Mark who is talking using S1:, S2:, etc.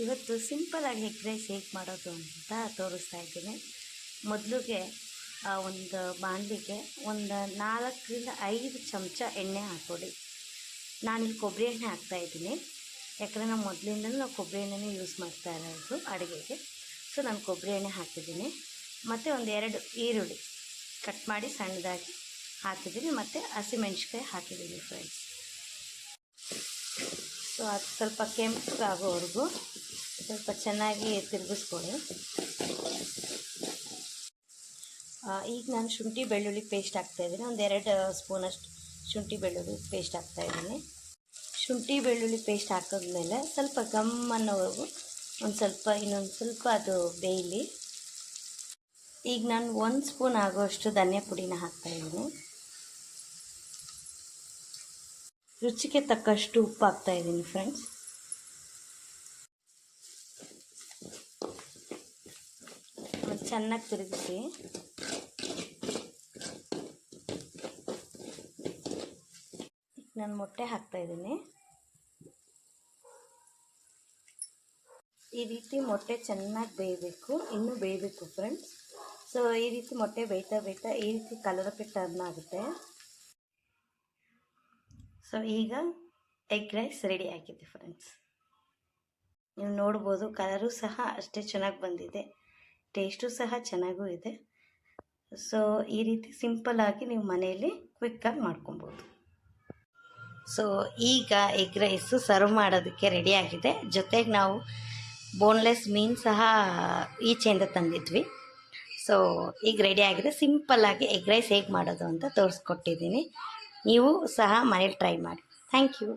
S1: ಇವತ್ತು ಸಿಂಪಲಾಗಿ egg rice ಹೇಗೆ ಮಾಡೋದು ಅಂತ ತೋರಿಸ್ತಾ ಇದ್ದೀನಿ. ಮೊದಲಿಗೆ ಒಂದು ಬಾಣಲಿಗೆ ಒಂದು 4ರಿಂದ 5 ಚಮಚ ಎಣ್ಣೆ ಹಾಕ್ಕೊಡಿ. ನಾನಿಲ್ಲಿ ಕೊಬ್ಬರಿ ಎಣ್ಣೆ ಹಾಕ್ತಾಯಿದ್ದೀನಿ, ಯಾಕಂದರೆ ನಾವು ಮೊದಲಿಂದಲೂ ನಾವು ಕೊಬ್ಬರಿ ಎಣ್ಣೆನೇ ಯೂಸ್ ಮಾಡ್ತಾ ಇರೋದು ಅಡುಗೆಗೆ. ಸೊ ನಾನು ಕೊಬ್ಬರಿ ಎಣ್ಣೆ ಹಾಕಿದ್ದೀನಿ. ಮತ್ತು ಒಂದು 2 ಈರುಳ್ಳಿ ಕಟ್ ಮಾಡಿ ಸಣ್ಣದಾಗಿ ಹಾಕಿದ್ದೀನಿ, ಮತ್ತು ಹಸಿಮೆಣ್ಸಿಕಾಯಿ ಹಾಕಿದ್ದೀನಿ ಫ್ರೆಂಡ್ಸ್. ಸೊ ಅದು ಸ್ವಲ್ಪ ಕೆಂಪಗಾಗೋವರೆಗೂ ಸ್ವಲ್ಪ ಚೆನ್ನಾಗಿ ತಿರುಗಿಸ್ಕೊಳ್ಳಿ. ಈಗ ನಾನು ಶುಂಠಿ ಬೆಳ್ಳುಳ್ಳಿ ಪೇಸ್ಟ್ ಹಾಕ್ತಾಯಿದ್ದೀನಿ. ಒಂದು 2 ಸ್ಪೂನಷ್ಟು ಶುಂಠಿ ಬೆಳ್ಳುಳ್ಳಿ ಪೇಸ್ಟ್ ಹಾಕ್ತಾಯಿದ್ದೀನಿ. ಶುಂಠಿ ಬೆಳ್ಳುಳ್ಳಿ ಪೇಸ್ಟ್ ಹಾಕಿದ್ಮೇಲೆ ಸ್ವಲ್ಪ ಗಮ್ ಅನ್ನೋವರೆಗೂ ಇನ್ನೊಂದು ಸ್ವಲ್ಪ ಅದು ಬೇಯಲಿ. ಈಗ ನಾನು 1 ಸ್ಪೂನ್ ಆಗೋಷ್ಟು ಧನಿಯಾ ಪುಡಿನ ಹಾಕ್ತಾಯಿದ್ದೀನಿ. ರುಚಿಗೆ ತಕ್ಕಷ್ಟು ಉಪ್ಪು ಹಾಕ್ತಾಯಿದ್ದೀನಿ ಫ್ರೆಂಡ್ಸ್. ಚೆನ್ನಾಗಿ ತಿರುಗಿಸಿ. ನಾನು ಮೊಟ್ಟೆ ಹಾಕ್ತಾಯಿದ್ದೀನಿ. ಈ ರೀತಿ ಮೊಟ್ಟೆ ಚೆನ್ನಾಗಿ ಬೇಯಬೇಕು, ಇನ್ನೂ ಬೇಯಬೇಕು ಫ್ರೆಂಡ್ಸ್. ಸೊ ಈ ರೀತಿ ಮೊಟ್ಟೆ ಬೇಯ್ತಾ ಈ ರೀತಿ ಕಲರಕ್ಕೆ ಟರ್ನ್ ಆಗುತ್ತೆ. ಸೊ ಈಗ ಎಗ್ ರೈಸ್ ರೆಡಿ ಆಗಿದೆ ಫ್ರೆಂಡ್ಸ್. ನೀವು ನೋಡ್ಬೋದು, ಕಲರು ಸಹ ಅಷ್ಟೇ ಚೆನ್ನಾಗಿ ಬಂದಿದೆ, ಟೇಸ್ಟು ಸಹ ಚೆನ್ನಾಗೂ ಇದೆ. ಸೊ ಈ ರೀತಿ ಸಿಂಪಲ್ಲಾಗಿ ನೀವು ಮನೆಯಲ್ಲಿ ಕ್ವಿಕ್ಕಾಗಿ ಮಾಡ್ಕೊಬೋದು. ಸೊ ಈಗ ಎಗ್ ರೈಸು ಸರ್ವ್ ಮಾಡೋದಕ್ಕೆ ರೆಡಿಯಾಗಿದೆ. ಜೊತೆಗೆ ನಾವು ಬೋನ್ಲೆಸ್ ಮೀನು ಸಹ ಈಚೆಯಿಂದ ತಂದಿದ್ವಿ. ಸೊ ಈಗ ರೆಡಿಯಾಗಿದೆ. ಸಿಂಪಲ್ಲಾಗಿ ಎಗ್ ರೈಸ್ ಹೇಗೆ ಮಾಡೋದು ಅಂತ ತೋರಿಸ್ಕೊಟ್ಟಿದ್ದೀನಿ. ನೀವು ಸಹ ಮನೇಲಿ ಟ್ರೈ ಮಾಡಿ. Thank you.